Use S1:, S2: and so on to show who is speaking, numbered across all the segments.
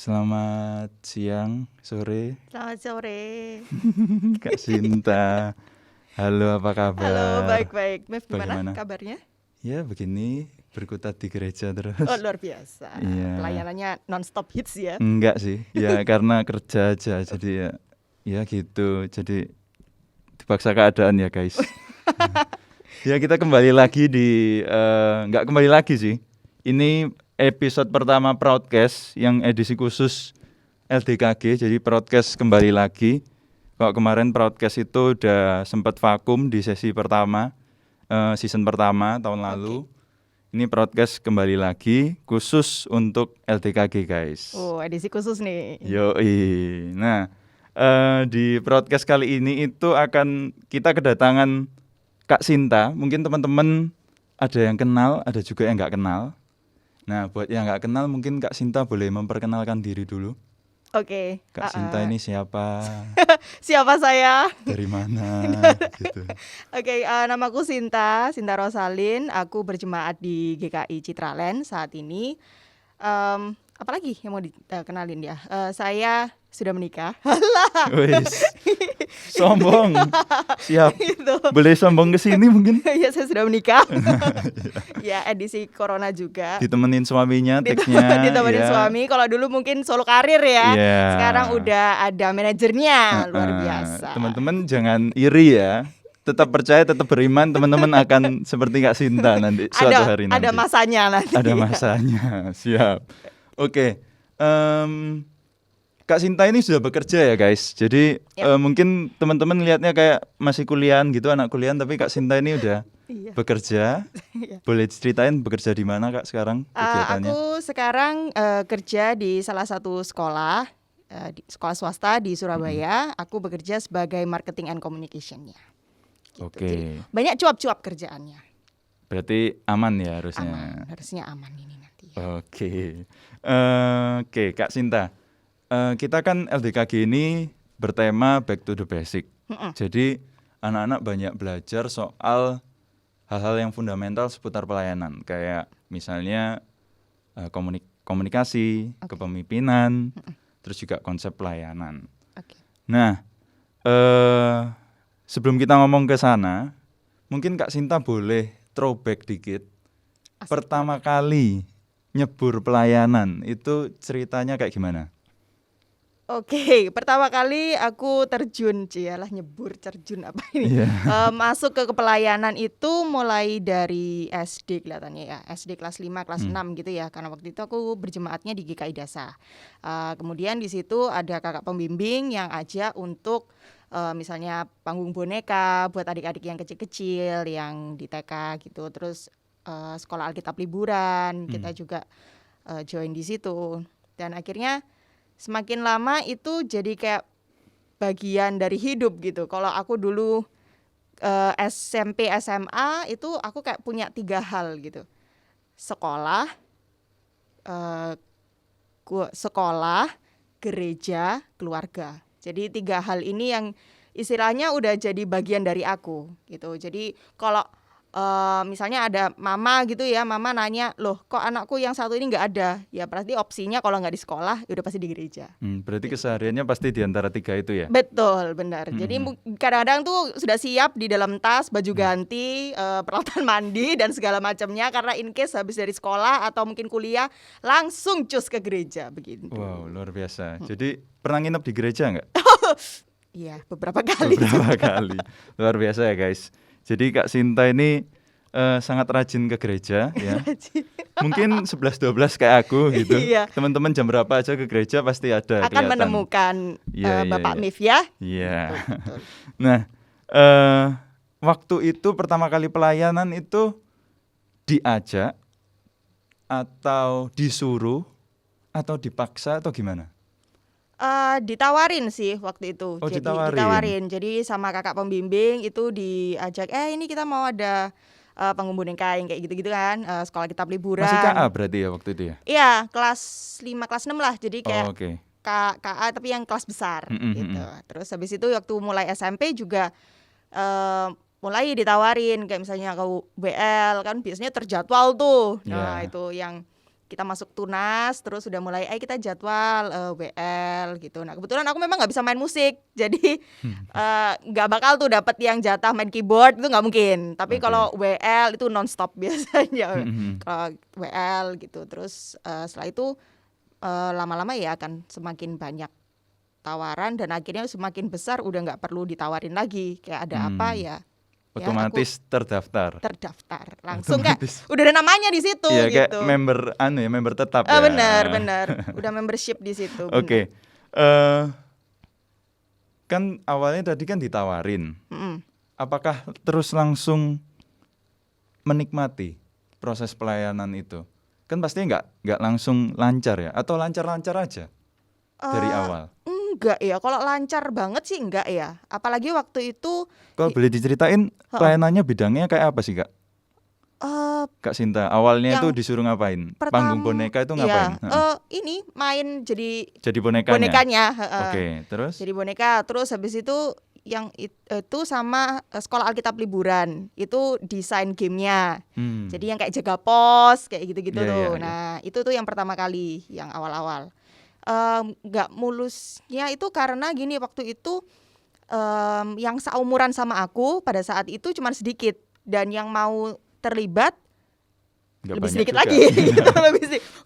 S1: Selamat siang, sore,
S2: Selamat sore.
S1: Kak Sinta. Halo, apa
S2: Halo,
S1: kabar?
S2: baik-baik. Mev, gimana
S1: Bagaimana?
S2: kabarnya?
S1: Ya, begini berkutat di gereja
S2: Oh,
S1: terus.
S2: luar biasa.
S1: Iya,
S2: Pelayanannya non-stop hits ya.
S1: enggak sih. Ya karena kerja aja, jadi ya gitu. Jadi dipaksa keadaan ya, guys. Ya kita kembali lagi di enggak kembali lagi sih. Ini episode pertama Proudcast yang edisi khusus LDKG. Jadi Proudcast kembali lagi. Kalau kemarin Proudcast itu udah sempat vakum di sesi pertama, season pertama tahun lalu. Ini Proudcast kembali lagi khusus untuk LDKG, guys.
S2: Oh, edisi khusus nih.
S1: Yoi. Nah, di Proudcast kali ini itu akan kita kedatangan Kak Sinta. Mungkin teman-teman ada yang kenal, ada juga yang nggak kenal. Nah, buat yang nggak kenal mungkin Kak Sinta boleh memperkenalkan diri dulu.
S2: Oke.
S1: Kak Sinta ini siapa?
S2: Siapa saya?
S1: Dari mana? Gitu.
S2: Oke, namaku Sinta Rosalin. Aku berjemaat di GKI Citraland saat ini. Apalagi yang mau dikenalin ya? Saya sudah menikah.
S1: Wis. Sombong. Siap.
S2: Gitu.
S1: Boleh sombong ke sini mungkin?
S2: Ya, saya sudah menikah. Ya, edisi corona juga.
S1: Ditemenin suaminya, teksnya.
S2: Ditemenin suami. Kalau dulu mungkin solo karir ya.
S1: Iya.
S2: Sekarang udah ada manajernya. Luar biasa.
S1: Teman-teman jangan iri ya. Tetap percaya, tetap beriman. Teman-teman akan seperti Kak Sinta nanti suatu hari nanti.
S2: Ada masanya nanti.
S1: Ada masanya. Siap. Oke. Kak Sinta ini sudah bekerja ya, guys. Jadi mungkin teman-teman lihatnya kayak masih kuliahan gitu, anak kuliahan, tapi Kak Sinta ini udah bekerja. Boleh ceritain bekerja di mana, Kak, sekarang kegiatannya?
S2: Aku sekarang kerja di salah satu sekolah, sekolah swasta di Surabaya. Aku bekerja sebagai marketing and communication-nya. Gitu.
S1: Oke.
S2: Jadi, banyak cuap-cuap kerjaannya.
S1: Berarti aman ya harusnya.
S2: Aman, harusnya aman ini nanti. Ya.
S1: Oke, Kak Sinta. Kita kan LDKG ini bertema back to the basic. Jadi anak-anak banyak belajar soal hal-hal yang fundamental seputar pelayanan, kayak misalnya komunikasi, kepemimpinan, terus juga konsep pelayanan. Nah, sebelum kita ngomong ke sana, mungkin Kak Sinta boleh throwback dikit. Pertama kali nyebur pelayanan itu ceritanya kayak gimana?
S2: Oke, pertama kali aku terjun, nyebur terjun apa ini? Masuk ke pelayanan itu mulai dari SD kelihatannya ya, SD kelas 5, kelas 6 gitu ya, karena waktu itu aku berjemaatnya di GKI Dasa. Kemudian di situ ada kakak pembimbing yang ajak untuk misalnya panggung boneka buat adik-adik yang kecil-kecil, yang di TK gitu, terus sekolah Alkitab liburan, kita juga join di situ, dan akhirnya semakin lama itu jadi kayak bagian dari hidup gitu. Kalau aku dulu SMP, SMA itu aku kayak punya 3 hal gitu. Sekolah, gereja, keluarga. Jadi 3 hal ini yang istilahnya udah jadi bagian dari aku gitu. Jadi kalau misalnya ada mama gitu ya, mama nanya, loh kok anakku yang satu ini nggak ada, ya berarti opsinya kalau nggak di sekolah ya udah pasti di gereja.
S1: Berarti kesehariannya pasti di antara 3 itu ya?
S2: Betul, benar. Jadi kadang-kadang tuh sudah siap di dalam tas, baju ganti, peralatan mandi dan segala macamnya, karena in case habis dari sekolah atau mungkin kuliah langsung cus ke gereja begitu.
S1: Wow, luar biasa. Jadi pernah nginep di gereja nggak?
S2: Iya, beberapa kali.
S1: Kali. Luar biasa ya, guys. Jadi Kak Sinta ini sangat rajin ke gereja ya. Mungkin 11-12 kayak aku gitu. Teman-teman jam berapa aja ke gereja pasti ada
S2: akan
S1: kelihatan.
S2: Menemukan Bapak Mif ya.
S1: Iya. Nah, waktu itu pertama kali pelayanan itu diajak atau disuruh atau dipaksa atau gimana?
S2: Ditawarin sih waktu itu.
S1: Jadi
S2: ditawarin. Jadi sama kakak pembimbing itu diajak, ini kita mau ada panggung boneka yang kayak gitu-gitu kan, sekolah Alkitab liburan.
S1: Masih KA berarti ya waktu itu ya?
S2: Iya, kelas 5, kelas 6 lah. Jadi kayak
S1: Okay.
S2: KA tapi yang kelas besar gitu. Terus habis itu waktu mulai SMP juga mulai ditawarin kayak misalnya ke WL kan biasanya terjadwal tuh. Nah, itu yang kita masuk tunas, terus sudah mulai kita jadwal WL gitu. Nah kebetulan aku memang nggak bisa main musik, jadi nggak bakal tuh dapat yang jatah main keyboard, itu nggak mungkin. Tapi kalau WL itu nonstop biasanya. Kalau WL gitu, terus setelah itu lama-lama ya akan semakin banyak tawaran, dan akhirnya semakin besar udah nggak perlu ditawarin lagi, kayak ada apa ya
S1: otomatis terdaftar
S2: langsung,
S1: otomatis.
S2: Kayak udah ada namanya di situ
S1: ya,
S2: gitu.
S1: Kayak member tetap ya.
S2: Benar udah membership di situ.
S1: Oke. Kan awalnya tadi kan ditawarin. Apakah terus langsung menikmati proses pelayanan itu? Kan pasti nggak langsung lancar ya, atau lancar-lancar aja dari awal?
S2: Enggak ya, kalau lancar banget sih enggak ya. Apalagi waktu itu.
S1: Kalau boleh diceritain pelayanannya bidangnya kayak apa sih Kak? Kak Sinta, awalnya itu disuruh ngapain? Panggung boneka itu ngapain?
S2: Ini main jadi
S1: bonekanya. Oke, terus?
S2: Jadi boneka, terus habis itu yang itu sama sekolah Alkitab liburan itu desain gamenya. Jadi yang kayak jaga pos kayak gitu-gitu tuh. Nah itu tuh yang pertama kali, yang awal-awal. Nggak mulusnya itu karena gini, waktu itu yang seumuran sama aku pada saat itu cuma sedikit, dan yang mau terlibat lebih sedikit juga lagi gitu.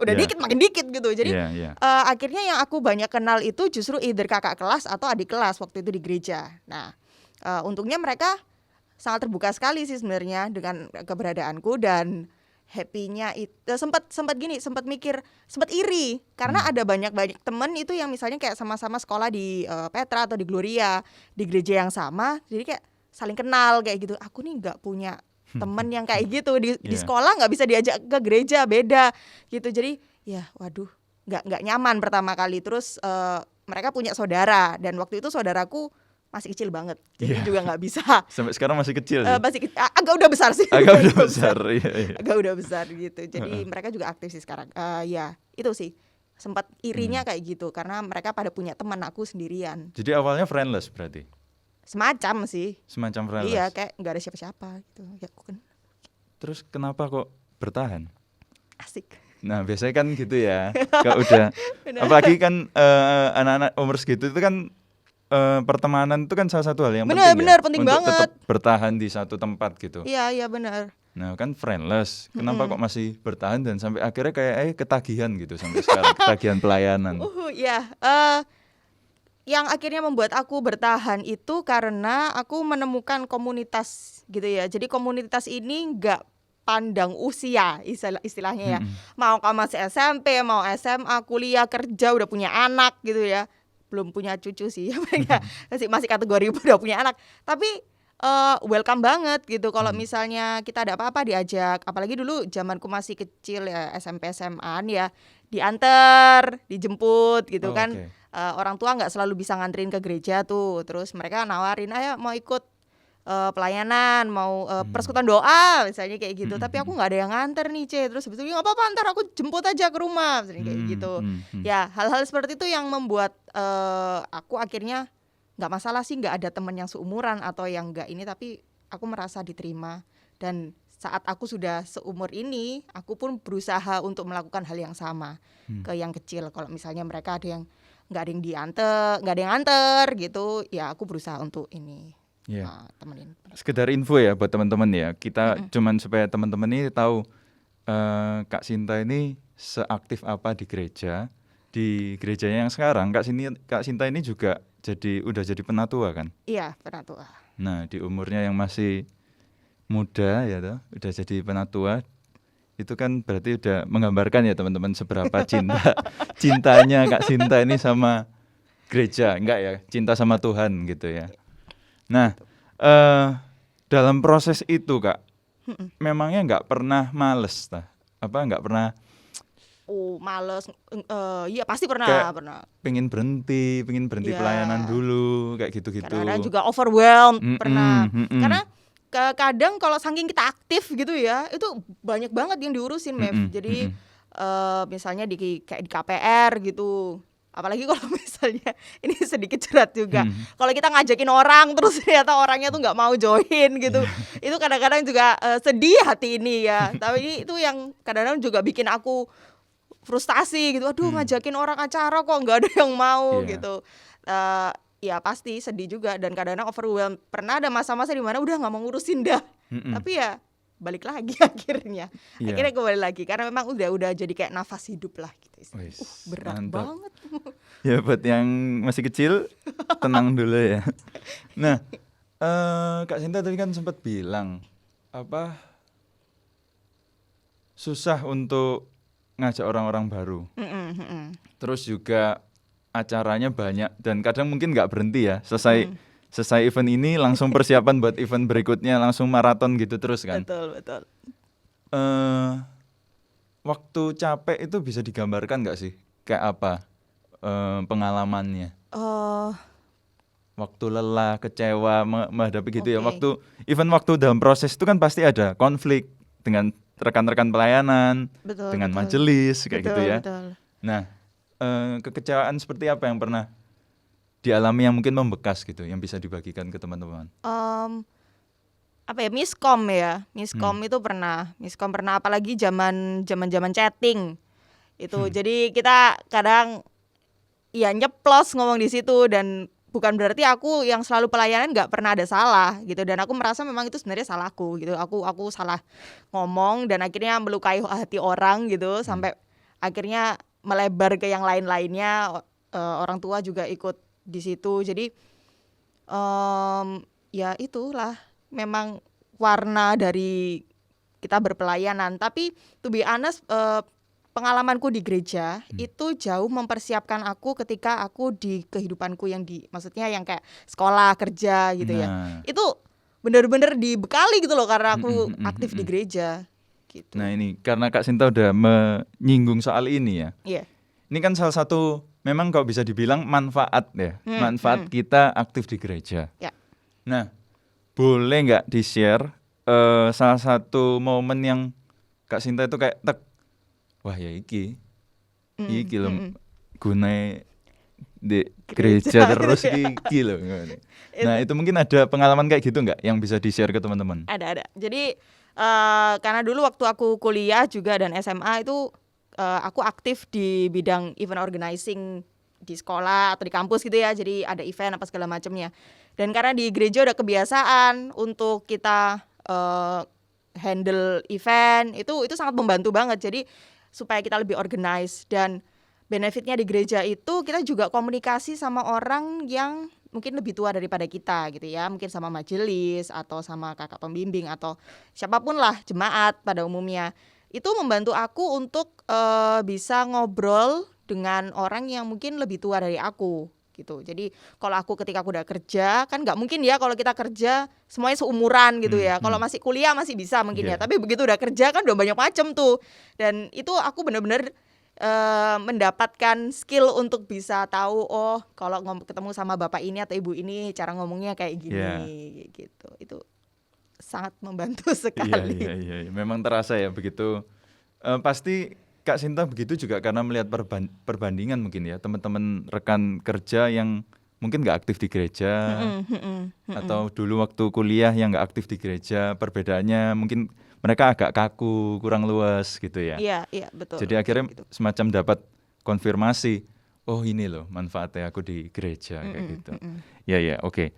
S2: Udah dikit makin dikit gitu. Jadi akhirnya yang aku banyak kenal itu justru either kakak kelas atau adik kelas waktu itu di gereja. Nah untungnya mereka sangat terbuka sekali sih sebenarnya dengan keberadaanku, dan happy-nya itu sempat mikir, sempat iri karena ada banyak temen itu yang misalnya kayak sama-sama sekolah di Petra atau di Gloria, di gereja yang sama, jadi kayak saling kenal kayak gitu. Aku nih nggak punya temen yang kayak gitu di sekolah, nggak bisa diajak ke gereja, beda gitu. Jadi ya waduh, nggak nyaman pertama kali. Terus mereka punya saudara, dan waktu itu saudaraku masih kecil banget, jadi juga nggak bisa.
S1: Sampai sekarang masih kecil sih?
S2: Agak udah besar sih.
S1: Agak udah besar,
S2: agak udah besar gitu. Jadi mereka juga aktif sih sekarang. Ya itu sih, sempat irinya kayak gitu karena mereka pada punya teman, aku sendirian.
S1: Jadi awalnya friendless berarti?
S2: Semacam sih.
S1: Semacam friendless?
S2: Iya, kayak nggak ada siapa-siapa gitu. Ya, aku kan.
S1: Terus kenapa kok bertahan?
S2: Asik.
S1: Nah biasanya kan gitu ya. Kalau udah, apalagi kan anak-anak umur segitu itu kan pertemanan itu kan salah satu hal yang penting
S2: banget
S1: untuk tetap bertahan di satu tempat gitu.
S2: Iya benar.
S1: Nah kan friendless, kenapa kok masih bertahan dan sampai akhirnya kayak ketagihan gitu sampai sekarang, ketagihan pelayanan.
S2: Yang akhirnya membuat aku bertahan itu karena aku menemukan komunitas gitu ya. Jadi komunitas ini nggak pandang usia istilahnya ya. Mau kamu masih SMP, mau SMA, kuliah, kerja, udah punya anak gitu ya. Belum punya cucu sih, masih kategori udah punya anak. Tapi welcome banget gitu. Kalau misalnya kita ada apa-apa diajak, apalagi dulu zamanku masih kecil ya, SMP SMA-an ya, diantar, dijemput gitu kan. Orang tua nggak selalu bisa nganterin ke gereja tuh. Terus mereka nawarin, ayo mau ikut pelayanan, mau persekutuan doa misalnya kayak gitu. Tapi aku nggak ada yang nganter nih Terus sebetulnya nggak apa-apa, ntar aku jemput aja ke rumah misalnya kayak gitu. Ya hal-hal seperti itu yang membuat aku akhirnya nggak masalah sih nggak ada teman yang seumuran atau yang nggak ini, tapi aku merasa diterima. Dan saat aku sudah seumur ini, aku pun berusaha untuk melakukan hal yang sama ke yang kecil. Kalau misalnya mereka ada yang nggak ada yang anter gitu, ya aku berusaha untuk ini. Temenin.
S1: Sekedar info ya buat teman-teman ya, kita cuman supaya teman-teman ini tahu Kak Sinta ini seaktif apa di gerejanya yang sekarang. Kak Sinta ini juga udah jadi penatua kan?
S2: Iya, penatua.
S1: Nah di umurnya yang masih muda ya toh, udah jadi penatua, itu kan berarti udah menggambarkan ya teman-teman seberapa cintanya Kak Sinta ini sama gereja, enggak ya, cinta sama Tuhan gitu ya. Nah, dalam proses itu Kak, memangnya nggak pernah males, nggak pernah?
S2: Males, iya pasti pernah.
S1: Pengen berhenti pelayanan dulu, kayak gitu-gitu.
S2: Kadang-kadang juga overwhelmed, pernah. Karena kadang kalau saking kita aktif gitu ya, itu banyak banget yang diurusin, Mev. Jadi misalnya kayak di KPR gitu. Apalagi kalau misalnya ini sedikit curhat juga. Kalau kita ngajakin orang terus ternyata orangnya tuh nggak mau join gitu, itu kadang-kadang juga sedih hati ini ya. Tapi itu yang kadang-kadang juga bikin aku frustasi gitu. Aduh, ngajakin orang acara kok nggak ada yang mau
S1: Iya.
S2: gitu. Ya pasti sedih juga dan kadang-kadang overwhelmed. Pernah ada masa-masa di mana udah nggak mau ngurusin dah. Tapi ya balik lagi akhirnya.
S1: Iya.
S2: Akhirnya kembali lagi karena memang udah jadi kayak nafas hidup lah gitu. Berat
S1: Mantap.
S2: banget.
S1: Ya buat yang masih kecil tenang dulu ya. Nah, Kak Sinta tadi kan sempat bilang apa susah untuk ngajak orang-orang baru. Terus juga acaranya banyak dan kadang mungkin nggak berhenti ya. Selesai event ini langsung persiapan buat event berikutnya, langsung maraton gitu terus kan.
S2: Betul.
S1: Waktu capek itu bisa digambarkan nggak sih? Kayak apa pengalamannya? Waktu lelah, kecewa, menghadapi gitu ya. Waktu dalam proses itu kan pasti ada konflik dengan rekan-rekan pelayanan, dengan majelis kayak gitu ya.
S2: Betul.
S1: Nah, kekecewaan seperti apa yang pernah dialami yang mungkin membekas gitu, yang bisa dibagikan ke teman-teman?
S2: Miskom itu pernah apalagi zaman chatting itu. Jadi kita kadang ya nyeplos ngomong di situ dan bukan berarti aku yang selalu pelayanan nggak pernah ada salah gitu, dan aku merasa memang itu sebenarnya salahku gitu. Aku salah ngomong dan akhirnya melukai hati orang gitu, sampai akhirnya melebar ke yang lain-lainnya. Orang tua juga ikut di situ. Jadi ya itulah memang warna dari kita berpelayanan. Tapi to be honest, pengalamanku di gereja itu jauh mempersiapkan aku ketika aku di kehidupanku maksudnya yang kayak sekolah, kerja gitu ya. Itu benar-benar dibekali gitu loh karena aku aktif di gereja gitu.
S1: Nah ini karena Kak Sinta udah menyinggung soal ini ya.
S2: Iya.
S1: Ini kan salah satu memang kalau bisa dibilang manfaat ya. Manfaat kita aktif di gereja.
S2: Ya.
S1: Nah, boleh nggak di-share salah satu momen yang Kak Sinta itu kayak wah ya iki loh gunai di gereja terus iki loh. Nah itu mungkin ada pengalaman kayak gitu nggak yang bisa di-share ke teman-teman?
S2: Ada. Jadi karena dulu waktu aku kuliah juga dan SMA itu aku aktif di bidang event organizing di sekolah atau di kampus gitu ya. Jadi ada event apa segala macamnya. Dan karena di gereja udah kebiasaan untuk kita handle event, itu sangat membantu banget. Jadi supaya kita lebih organize, dan benefitnya di gereja itu kita juga komunikasi sama orang yang mungkin lebih tua daripada kita gitu ya, mungkin sama majelis atau sama kakak pembimbing atau siapapun lah, jemaat pada umumnya. Itu membantu aku untuk bisa ngobrol dengan orang yang mungkin lebih tua dari aku gitu. Jadi kalau ketika aku udah kerja, kan nggak mungkin ya kalau kita kerja semuanya seumuran gitu ya. Kalau masih kuliah masih bisa mungkin ya, tapi begitu udah kerja kan udah banyak macam tuh. Dan itu aku benar-benar mendapatkan skill untuk bisa tahu, oh kalau ketemu sama bapak ini atau ibu ini cara ngomongnya kayak gini gitu. Itu sangat membantu sekali.
S1: Iya. Memang terasa ya begitu. Pasti Kak Sinta begitu juga karena melihat perbandingan mungkin ya, teman-teman rekan kerja yang mungkin nggak aktif di gereja, atau dulu waktu kuliah yang nggak aktif di gereja, perbedaannya mungkin mereka agak kaku, kurang luas gitu ya.
S2: Iya betul.
S1: Jadi akhirnya gitu. Semacam dapat konfirmasi, oh ini loh manfaatnya aku di gereja kayak gitu. Ya, oke.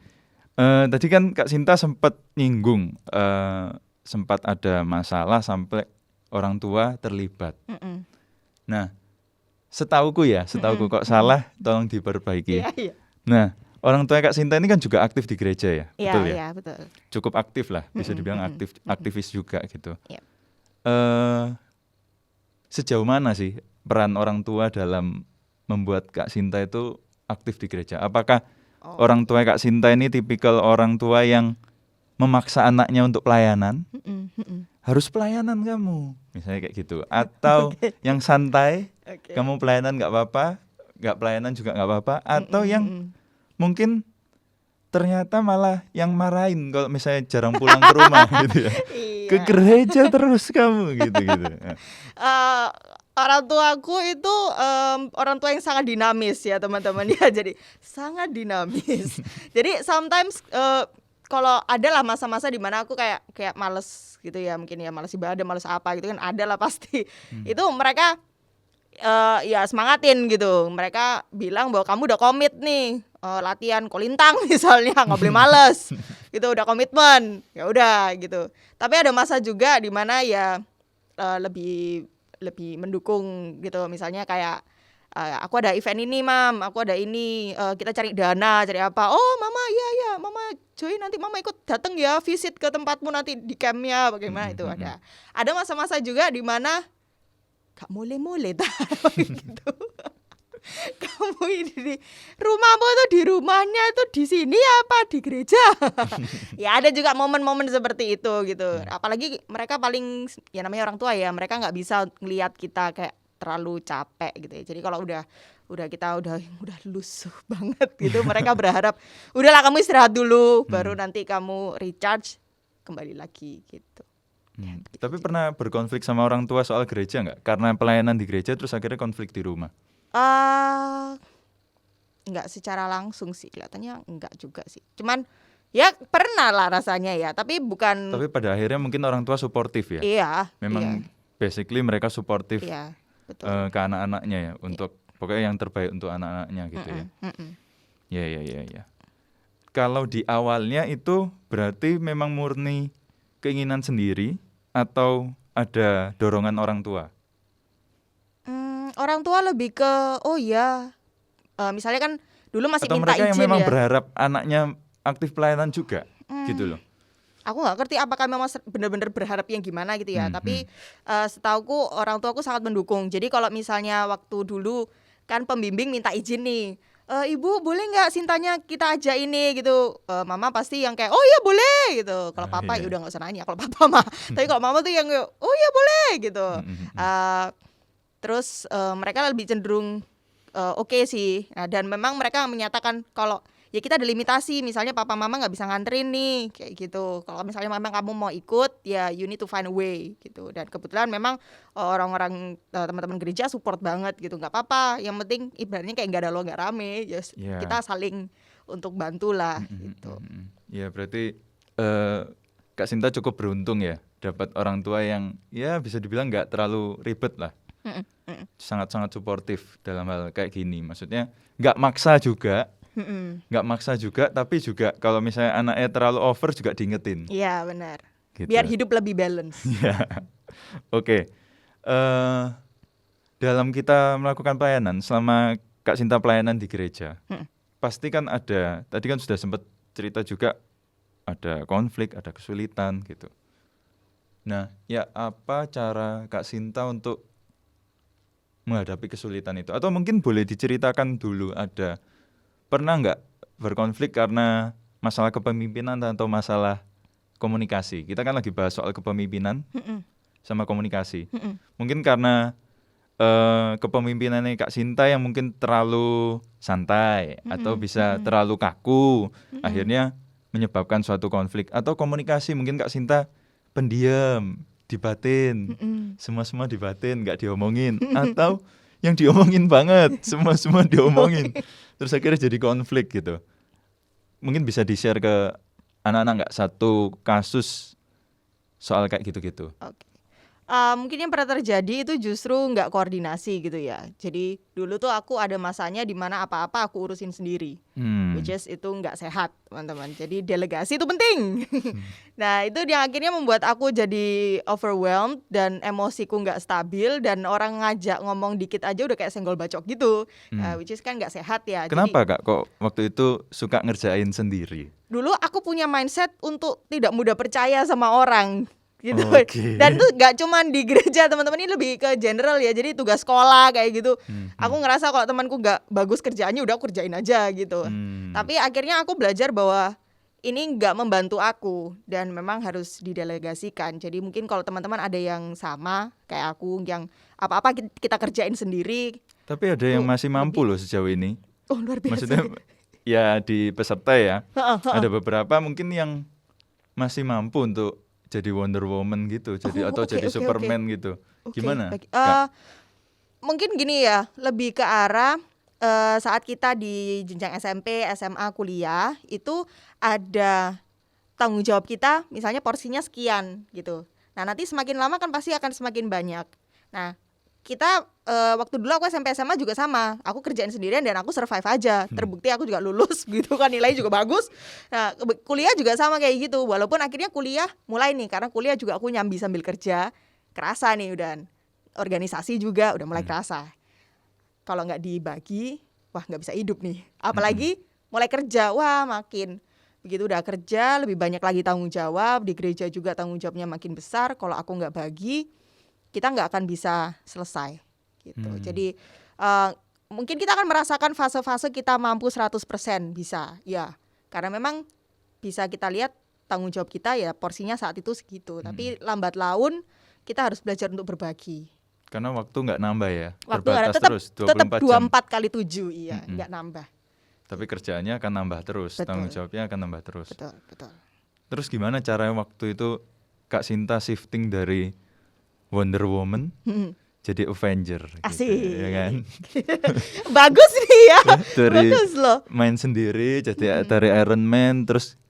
S1: Tadi kan Kak Sinta sempat nyinggung, sempat ada masalah sampai orang tua terlibat. Nah, setauku kok salah tolong diperbaiki.
S2: Iya.
S1: Nah, orang tua Kak Sinta ini kan juga aktif di gereja ya, betul ya?
S2: Iya, betul.
S1: Cukup aktif lah, bisa dibilang aktivis juga gitu.
S2: Yep.
S1: Sejauh mana sih peran orang tua dalam membuat Kak Sinta itu aktif di gereja? Apakah orang tua Kak Sinta ini tipikal orang tua yang memaksa anaknya untuk pelayanan? Harus pelayanan kamu, misalnya kayak gitu. Atau yang santai, kamu pelayanan nggak apa-apa, nggak pelayanan juga nggak apa-apa. Atau yang mungkin ternyata malah yang marahin kalau misalnya jarang pulang ke rumah gitu ya. Ke gereja terus kamu gitu.
S2: Orang tuaku itu orang tua yang sangat dinamis ya teman-teman ya. Jadi sangat dinamis. Jadi sometimes kalau ada lah masa-masa di mana aku kayak males gitu ya, mungkin ya males ibadah, males apa gitu kan, ada lah pasti. Itu mereka ya semangatin gitu. Mereka bilang bahwa kamu udah komit nih, latihan kolintang misalnya, nggak boleh males gitu, udah komitmen, ya udah gitu. Tapi ada masa juga di mana ya lebih mendukung gitu, misalnya kayak aku ada event ini mam, aku ada ini, kita cari dana, cari apa, oh mama iya mama join, nanti mama ikut datang ya, visit ke tempatmu nanti di campnya bagaimana. Itu ada masa-masa juga di mana gak mulai gitu. Kamu ini di rumahmu tuh, di rumahnya tuh di sini apa di gereja? Ya ada juga momen-momen seperti itu gitu. Apalagi mereka paling, ya namanya orang tua ya, mereka nggak bisa ngelihat kita kayak terlalu capek gitu ya. Jadi kalau udah kita udah lusuh banget gitu, mereka berharap udahlah kamu istirahat dulu, baru nanti kamu recharge kembali lagi gitu.
S1: Tapi pernah berkonflik sama orang tua soal gereja nggak? Karena pelayanan di gereja terus akhirnya konflik di rumah?
S2: Nggak secara langsung sih, kelihatannya enggak juga sih. Cuman ya pernah lah rasanya ya, tapi bukan.
S1: Tapi pada akhirnya mungkin orang tua suportif ya?
S2: Iya.
S1: Memang basically mereka suportif
S2: betul.
S1: Ke anak-anaknya ya, untuk pokoknya yang terbaik untuk anak-anaknya gitu ya. Ya. Kalau di awalnya itu berarti memang murni keinginan sendiri atau ada dorongan orang tua?
S2: Orang tua lebih ke misalnya kan dulu masih
S1: atau
S2: minta izin ya.
S1: Atau mereka yang memang berharap anaknya aktif pelayanan juga gitu loh.
S2: Aku nggak ngerti apakah memang benar-benar berharap yang gimana gitu ya. Tapi setauku orang tuaku sangat mendukung. Jadi kalau misalnya waktu dulu kan pembimbing minta izin nih, ibu boleh nggak Sintanya kita ajak ini gitu, mama pasti yang kayak oh iya boleh gitu. Kalau papa ya udah nggak usah nanya kalau papa mah. Tapi kalau mama tuh yang oh iya boleh gitu. Terus mereka lebih cenderung oke sih. Nah, dan memang mereka menyatakan kalau ya kita ada limitasi, misalnya papa mama nggak bisa nganterin nih kayak gitu. Kalau misalnya memang kamu mau ikut ya you need to find a way gitu. Dan kebetulan memang orang-orang teman-teman gereja support banget gitu, nggak apa-apa. Yang penting ibaratnya kayak nggak ada lo nggak rame, just kita saling untuk bantu lah gitu.
S1: Ya berarti Kak Sinta cukup beruntung ya dapat orang tua yang ya bisa dibilang nggak terlalu ribet lah. Sangat-sangat suportif dalam hal kayak gini. Maksudnya nggak maksa juga. Nggak maksa juga, tapi juga kalau misalnya anaknya terlalu over juga diingetin.
S2: Iya benar.
S1: Gitu.
S2: Biar hidup lebih balance.
S1: Oke. Dalam kita melakukan pelayanan, selama Kak Sinta pelayanan di gereja, pasti kan ada, tadi kan sudah sempat cerita juga, ada konflik, ada kesulitan gitu. Nah, ya apa cara Kak Sinta untuk menghadapi kesulitan itu? Atau mungkin boleh diceritakan dulu, ada pernah nggak berkonflik karena masalah kepemimpinan atau masalah komunikasi? Kita kan lagi bahas soal kepemimpinan sama komunikasi. Mungkin karena kepemimpinannya Kak Sinta yang mungkin terlalu santai atau bisa terlalu kaku, akhirnya menyebabkan suatu konflik. Atau komunikasi, mungkin Kak Sinta pendiam, dibatin, semua dibatin, nggak diomongin. Atau yang diomongin banget, semua diomongin. Terus akhirnya jadi konflik gitu. Mungkin bisa di-share ke anak-anak nggak satu kasus soal kayak gitu-gitu?
S2: Oke. Mungkin yang pernah terjadi itu justru nggak koordinasi gitu ya. Jadi dulu tuh aku ada masanya di mana apa-apa aku urusin sendiri, which is itu nggak sehat teman-teman. Jadi delegasi itu penting. Nah itu yang akhirnya membuat aku jadi overwhelmed dan emosiku nggak stabil, dan orang ngajak ngomong dikit aja udah kayak senggol bacok gitu, which is kan nggak sehat ya.
S1: Kenapa
S2: jadi,
S1: Kak kok waktu itu suka ngerjain sendiri?
S2: Dulu aku punya mindset untuk tidak mudah percaya sama orang gitu. Dan itu gak cuman di gereja teman-teman, ini lebih ke general ya. Jadi tugas sekolah kayak gitu, aku ngerasa kalau temanku gak bagus kerjaannya udah aku kerjain aja gitu. Tapi akhirnya aku belajar bahwa ini gak membantu aku dan memang harus didelegasikan. Jadi mungkin kalau teman-teman ada yang sama kayak aku, yang apa-apa kita kerjain sendiri.
S1: Tapi ada yang masih mampu loh sejauh ini.
S2: Oh luar biasa.
S1: Maksudnya ya di peserta ya, ada beberapa mungkin yang masih mampu untuk jadi Wonder Woman gitu, jadi jadi Superman gitu. Gimana?
S2: Mungkin gini ya, lebih ke arah saat kita di jenjang SMP, SMA, kuliah itu ada tanggung jawab kita, misalnya porsinya sekian gitu. Nah nanti semakin lama kan pasti akan semakin banyak. Nah kita waktu dulu aku SMP SMA juga sama, aku kerjain sendirian dan aku survive aja, terbukti aku juga lulus gitu kan, nilai juga bagus. Nah kuliah juga sama kayak gitu, walaupun akhirnya kuliah mulai nih, karena kuliah juga aku nyambi sambil kerja, kerasa nih udah, organisasi juga udah mulai kerasa. Kalau nggak dibagi, wah nggak bisa hidup nih, apalagi mulai kerja, wah makin begitu udah kerja lebih banyak lagi tanggung jawab, di gereja juga tanggung jawabnya makin besar. Kalau aku nggak bagi, kita nggak akan bisa selesai gitu. Jadi mungkin kita akan merasakan fase-fase kita mampu 100% bisa ya, karena memang bisa kita lihat tanggung jawab kita ya porsinya saat itu segitu. Tapi lambat laun kita harus belajar untuk berbagi.
S1: Karena waktu nggak nambah ya,
S2: Waktu nggak ada,
S1: terbatas terus 24
S2: tetap
S1: jam.
S2: 24 kali 7 iya, nggak nambah.
S1: Tapi kerjaannya akan nambah terus,
S2: Betul.
S1: tanggung jawabnya akan nambah terus.
S2: Betul.
S1: Terus gimana caranya waktu itu Kak Sinta shifting dari Wonder Woman jadi Avenger
S2: Asik.
S1: gitu, ya kan?
S2: Bagus nih ya.
S1: Dari
S2: Bagus loh.
S1: main sendiri jadi dari Iron Man, terus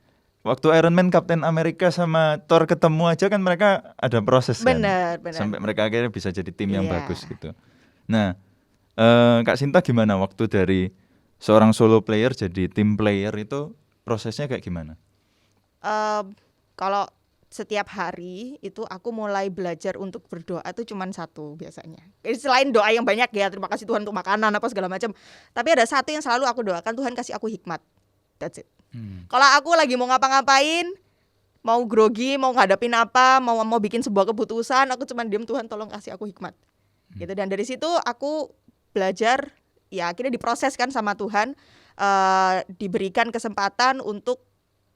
S1: waktu Iron Man, Captain America sama Thor ketemu aja kan mereka ada proses kan.
S2: Benar.
S1: Sampai mereka akhirnya bisa jadi tim yang
S2: Iya.
S1: bagus gitu. Nah, Kak Sinta gimana waktu dari seorang solo player jadi team player itu prosesnya kayak gimana?
S2: Kalau setiap hari itu aku mulai belajar untuk berdoa itu cuman satu biasanya. Selain doa yang banyak ya, terima kasih Tuhan untuk makanan apa segala macam. Tapi ada satu yang selalu aku doakan, Tuhan kasih aku hikmat. That's it. Kalau aku lagi mau ngapa-ngapain, mau grogi, mau ngadapin apa, mau bikin sebuah keputusan, aku cuman diam, Tuhan tolong kasih aku hikmat. Gitu. Dan dari situ aku belajar, ya akhirnya diproses kan sama Tuhan, diberikan kesempatan untuk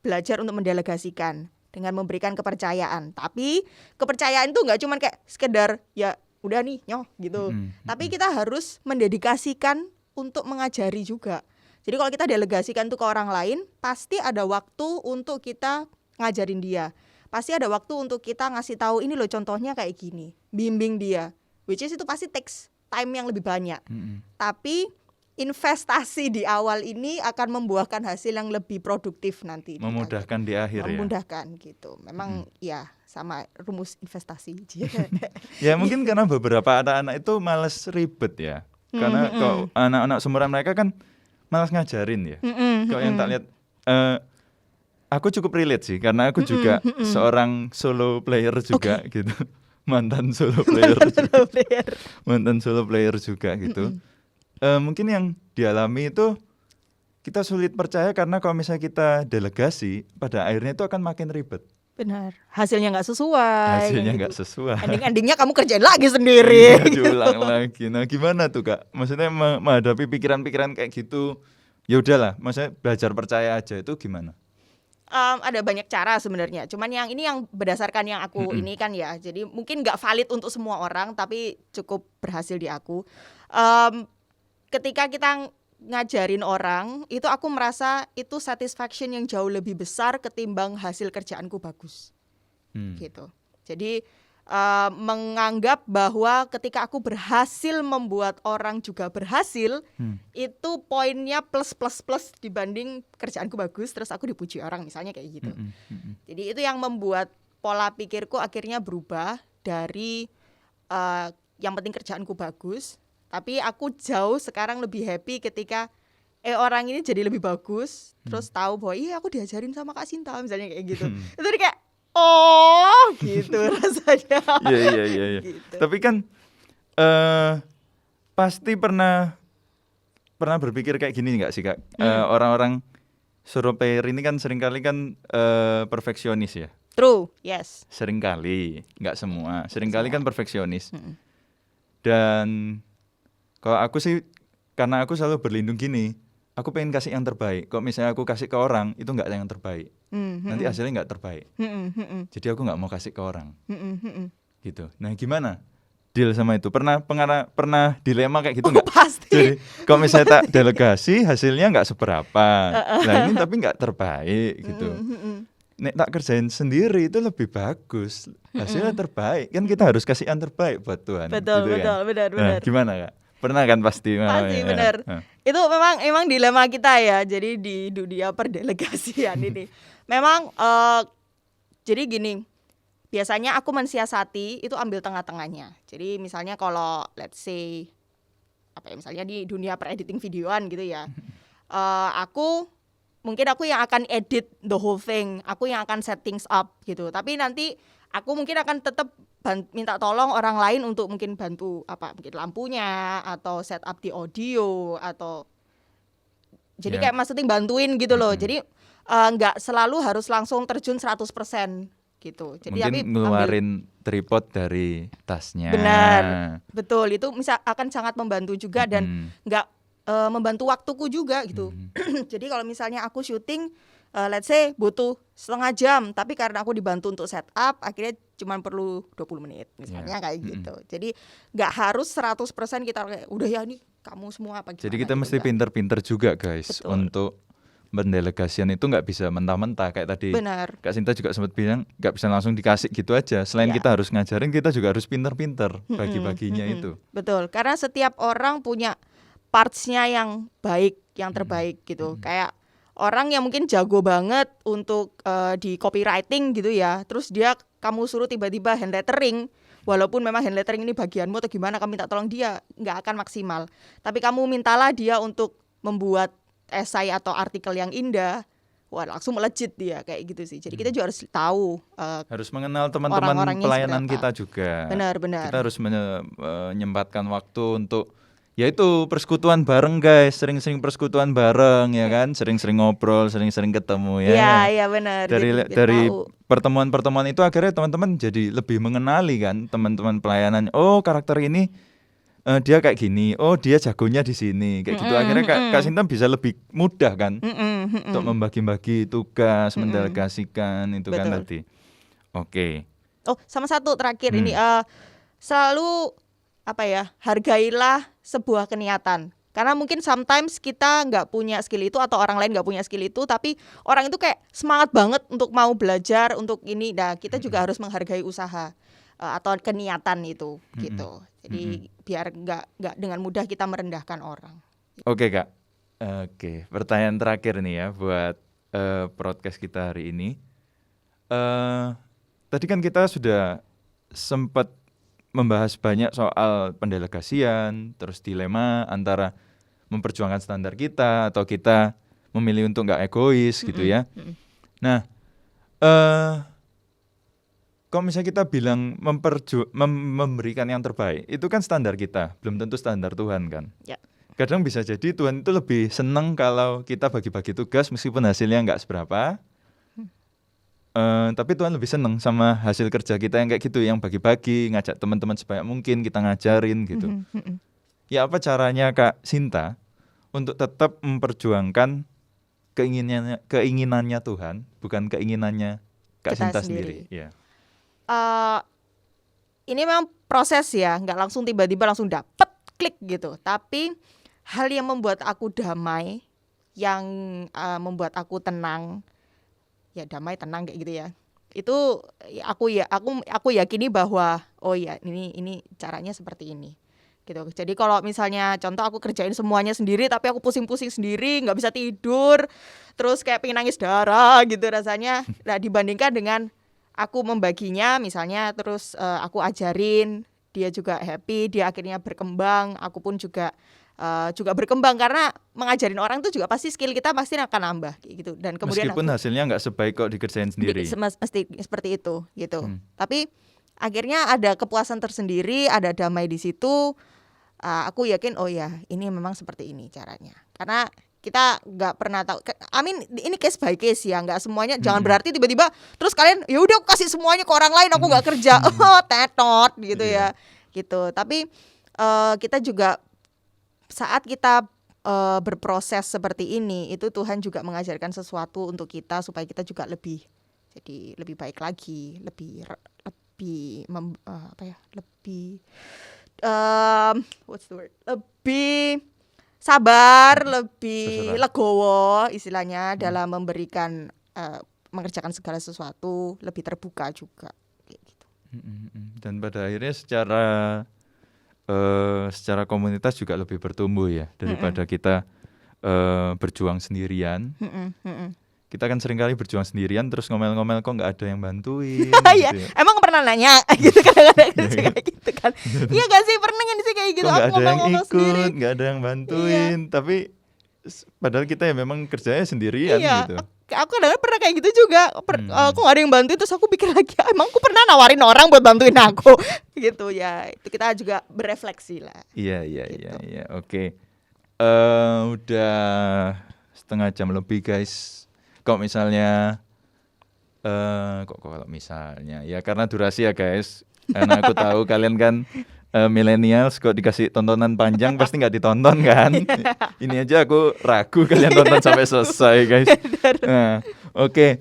S2: belajar untuk mendelegasikan dengan memberikan kepercayaan. Tapi kepercayaan itu nggak cuma kayak sekedar ya udah nih nyoh gitu. Tapi kita harus mendedikasikan untuk mengajari juga. Jadi kalau kita delegasikan itu ke orang lain, pasti ada waktu untuk kita ngajarin dia. Pasti ada waktu untuk kita ngasih tahu ini loh contohnya kayak gini, bimbing dia. Which is itu pasti takes time yang lebih banyak. Tapi investasi di awal ini akan membuahkan hasil yang lebih produktif nanti.
S1: Memudahkan di akhir ya.
S2: Memudahkan gitu. Memang ya sama rumus investasi.
S1: Ya mungkin karena beberapa anak-anak itu malas ribet ya. Karena kok anak-anak seumuran mereka kan malas ngajarin ya. Kalau yang tak lihat, aku cukup relate sih karena aku juga seorang solo player juga gitu. Mantan solo player juga gitu. Mungkin yang dialami itu kita sulit percaya karena kalau misalnya kita delegasi, pada akhirnya itu akan makin ribet.
S2: Benar, hasilnya nggak sesuai.
S1: Hasilnya nggak sesuai.
S2: Ending-endingnya kamu kerjain lagi sendiri.
S1: Diulang lagi. Nah gimana tuh Kak? Maksudnya menghadapi pikiran-pikiran kayak gitu, ya udahlah, maksudnya belajar percaya aja itu gimana?
S2: Ada banyak cara sebenarnya. Cuman yang ini yang berdasarkan yang aku ini kan ya. Jadi mungkin nggak valid untuk semua orang, tapi cukup berhasil di aku. Ketika kita ngajarin orang, itu aku merasa itu satisfaction yang jauh lebih besar ketimbang hasil kerjaanku bagus. Gitu. Jadi menganggap bahwa ketika aku berhasil membuat orang juga berhasil, itu poinnya plus dibanding kerjaanku bagus terus aku dipuji orang misalnya kayak gitu. Jadi itu yang membuat pola pikirku akhirnya berubah dari yang penting kerjaanku bagus, tapi aku jauh sekarang lebih happy ketika orang ini jadi lebih bagus, terus tahu bahwa iya aku diajarin sama Kak Sinta misalnya kayak gitu. Itu kayak gitu rasanya.
S1: Iya.
S2: Gitu.
S1: Tapi kan pasti pernah berpikir kayak gini nggak sih Kak? Orang-orang solo player ini kan seringkali kan perfeksionis ya.
S2: True, yes.
S1: Seringkali, nggak semua. Seringkali kan perfeksionis. Dan kalau aku sih, karena aku selalu berlindung gini, aku pengen kasih yang terbaik. Kalau misalnya aku kasih ke orang, itu nggak yang terbaik. Nanti hasilnya nggak terbaik. Jadi aku nggak mau kasih ke orang. Gitu. Nah gimana deal sama itu? Pernah dilema kayak gitu nggak?
S2: Pasti.
S1: Jadi kalau misalnya tak delegasi, hasilnya nggak seberapa. Nah ini tapi nggak terbaik gitu. Nek tak kerjain sendiri itu lebih bagus, hasilnya terbaik. Kan kita harus kasih yang terbaik buat Tuhan.
S2: Betul,
S1: gitu kan?
S2: benar.
S1: Nah, gimana Kak? Pernah kan pasti?
S2: Pasti benar. Itu memang dilema kita ya. Jadi di dunia perdelegasian ini memang jadi gini, biasanya aku mensiasati itu ambil tengah-tengahnya. Jadi misalnya kalau let's say apa ya, misalnya di dunia per-editing videoan gitu ya, aku yang akan edit the whole thing, aku yang akan set things up gitu. Tapi nanti aku mungkin akan tetap minta tolong orang lain untuk mungkin bantu mungkin lampunya atau set up di audio atau jadi kayak maksudnya bantuin gitu loh. Jadi nggak selalu harus langsung terjun 100% gitu. Jadi
S1: mungkin ngeluarin tripod dari tasnya.
S2: Benar, betul. Itu akan sangat membantu juga dan nggak membantu waktuku juga gitu. Jadi kalau misalnya aku syuting, let's say butuh setengah jam, tapi karena aku dibantu untuk setup, akhirnya cuma perlu 20 menit misalnya kayak gitu. Jadi nggak harus 100% kita kayak udah ya nih kamu semua apa gimana.
S1: Jadi kita
S2: gitu,
S1: mesti pinter-pinter juga guys.
S2: Betul.
S1: Untuk mendelegasian itu nggak bisa mentah-mentah kayak tadi.
S2: Benar.
S1: Kak Sinta juga sempat bilang nggak bisa langsung dikasih gitu aja. Selain kita harus ngajarin, kita juga harus pinter-pinter bagi-baginya itu.
S2: Betul, karena setiap orang punya parts-nya yang baik, yang terbaik gitu. Kayak orang yang mungkin jago banget untuk di copywriting gitu ya, terus kamu suruh tiba-tiba hand lettering, walaupun memang hand lettering ini bagianmu atau gimana, kamu minta tolong dia, nggak akan maksimal. Tapi kamu mintalah dia untuk membuat esai atau artikel yang indah, wah langsung melejit dia kayak gitu sih. Jadi kita juga harus tahu,
S1: harus mengenal teman-teman pelayanan kita juga.
S2: Benar-benar.
S1: Kita harus menyempatkan waktu untuk yaitu persekutuan bareng guys, sering-sering persekutuan bareng ya kan, sering-sering ngobrol, sering-sering ketemu ya.
S2: Iya benar.
S1: Dari pertemuan-pertemuan itu akhirnya teman-teman jadi lebih mengenali kan teman-teman pelayanan. Oh karakter ini dia kayak gini, oh dia jagonya di sini kayak gitu. Akhirnya Kak Sinta bisa lebih mudah kan untuk membagi-bagi tugas, mendelegasikan itu. Betul. Kan tadi. Oke.
S2: Oh sama satu terakhir ini selalu hargailah sebuah keniatan. Karena mungkin sometimes kita nggak punya skill itu atau orang lain nggak punya skill itu, tapi orang itu kayak semangat banget untuk mau belajar untuk ini. Nah kita juga harus menghargai usaha atau keniatan itu gitu. Jadi biar nggak dengan mudah kita merendahkan orang.
S1: Oke Kak. Oke, pertanyaan terakhir nih ya buat podcast kita hari ini. Tadi kan kita sudah sempat membahas banyak soal pendelegasian, terus dilema antara memperjuangkan standar kita atau kita memilih untuk nggak egois gitu ya. Nah, kalau misalnya kita bilang memberikan yang terbaik, itu kan standar kita, belum tentu standar Tuhan kan.
S2: Ya.
S1: Kadang bisa jadi Tuhan itu lebih senang kalau kita bagi-bagi tugas meskipun hasilnya nggak seberapa. Tapi Tuhan lebih senang sama hasil kerja kita yang kayak gitu, yang bagi-bagi, ngajak teman-teman sebanyak mungkin, kita ngajarin gitu. Ya apa caranya Kak Sinta untuk tetap memperjuangkan keinginannya Tuhan, bukan keinginannya Kak Sinta sendiri. Ya.
S2: Ini memang proses ya, nggak langsung tiba-tiba langsung dapet klik gitu. Tapi hal yang membuat aku damai, yang membuat aku tenang, ya damai tenang kayak gitu ya. Itu aku yakini bahwa oh ya ini caranya seperti ini. Gitu. Jadi kalau misalnya contoh aku kerjain semuanya sendiri tapi aku pusing-pusing sendiri, nggak bisa tidur, terus kayak pengen nangis darah gitu rasanya. Nah dibandingkan dengan aku membaginya misalnya, terus aku ajarin, dia juga happy, dia akhirnya berkembang, aku pun juga berkembang karena mengajarin orang itu juga pasti skill kita pasti akan nambah gitu. Dan kemudian
S1: meskipun hasilnya nggak sebaik kok dikerjain sendiri.
S2: Mesti seperti itu gitu. Tapi akhirnya ada kepuasan tersendiri, ada damai di situ. Aku yakin oh ya ini memang seperti ini caranya. Karena kita nggak pernah tahu. Ini case by case ya, nggak semuanya. Jangan berarti tiba-tiba terus kalian ya udah aku kasih semuanya ke orang lain, aku nggak kerja, tetot gitu ya, gitu. Tapi kita juga saat kita berproses seperti ini, itu Tuhan juga mengajarkan sesuatu untuk kita supaya kita juga lebih baik lagi, lebih sabar, lebih legowo istilahnya dalam memberikan mengerjakan segala sesuatu, lebih terbuka juga kayak gitu.
S1: Dan pada akhirnya secara komunitas juga lebih bertumbuh ya daripada kita berjuang sendirian. Kita kan seringkali berjuang sendirian terus ngomel-ngomel kok nggak ada yang bantuin.
S2: Gitu ya. Emang pernah nanya gitu kadang-kadang kayak gitu kan. Iya gak sih, pernah gak sih kayak gitu?
S1: Kok
S2: Aku
S1: nggak ada yang
S2: ngomong sendiri.
S1: ikut, nggak ada yang bantuin, tapi padahal kita ya memang kerjanya sendirian
S2: Iya,
S1: gitu.
S2: aku kadang-kadang pernah kayak gitu juga. Aku gak ada yang bantuin, terus aku pikir lagi, emang aku pernah nawarin orang buat bantuin aku gitu ya. Itu kita juga berefleksi lah.
S1: Iya,
S2: Gitu.
S1: oke. Udah setengah jam lebih guys. Kok misalnya kalau misalnya ya karena durasi ya guys. Karena aku tahu kalian kan millennials, kok dikasih tontonan panjang pasti nggak ditonton kan. Ini aja aku ragu kalian tonton sampai selesai guys. Nah, oke.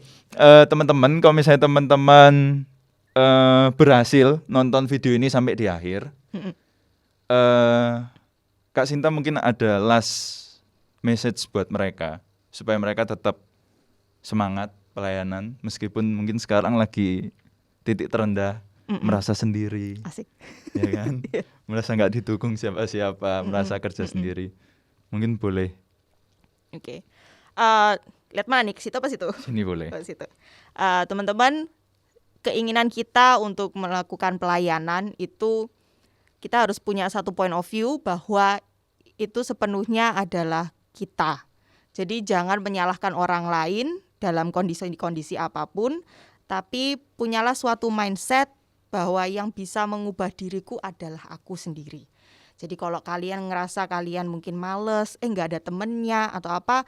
S1: Teman-teman, kalau misalnya teman-teman berhasil nonton video ini sampai di akhir, Kak Sinta mungkin ada last message buat mereka supaya mereka tetap semangat pelayanan meskipun mungkin sekarang lagi titik terendah, merasa sendiri,
S2: Asik.
S1: ya kan? Merasa nggak didukung siapa-siapa, merasa kerja sendiri. Mungkin boleh.
S2: Oke. Lihat mana nih, ke situ apa situ?
S1: Sini boleh.
S2: Ke situ. Teman-teman, keinginan kita untuk melakukan pelayanan itu kita harus punya satu point of view bahwa itu sepenuhnya adalah kita. Jadi jangan menyalahkan orang lain dalam kondisi apapun, tapi punyalah suatu mindset bahwa yang bisa mengubah diriku adalah aku sendiri. Jadi kalau kalian ngerasa kalian mungkin males, nggak ada temennya atau apa,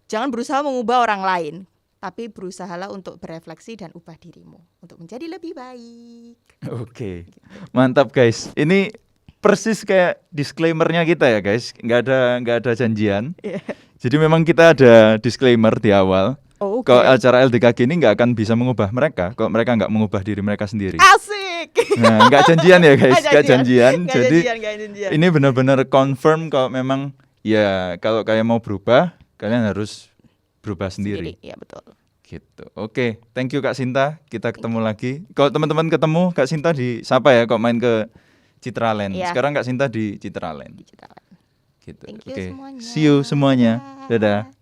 S2: jangan berusaha mengubah orang lain, tapi berusahalah untuk berefleksi dan ubah dirimu untuk menjadi lebih baik.
S1: Oke, mantap guys. Ini persis kayak disclaimer-nya kita ya guys. Nggak ada janjian. Jadi memang kita ada disclaimer di awal.
S2: Oh, okay.
S1: Kalau acara LDKG ini nggak akan bisa mengubah mereka kalau mereka nggak mengubah diri mereka sendiri.
S2: Asik.
S1: Nah, nggak janjian ya guys, nggak janjian. Jadi
S2: janjian.
S1: ini benar-benar confirm kalau memang ya kalau kalian mau berubah, kalian harus berubah sendiri.
S2: Iya betul.
S1: Gitu. Oke, thank you Kak Sinta. Kita ketemu lagi. Kalau teman-teman ketemu Kak Sinta di siapa ya? Kok main ke Citraland.
S2: Iya.
S1: Sekarang Kak Sinta di Citraland.
S2: Di Citraland.
S1: Gitu.
S2: Thank you
S1: Oke.
S2: semuanya.
S1: See you semuanya. Dadah.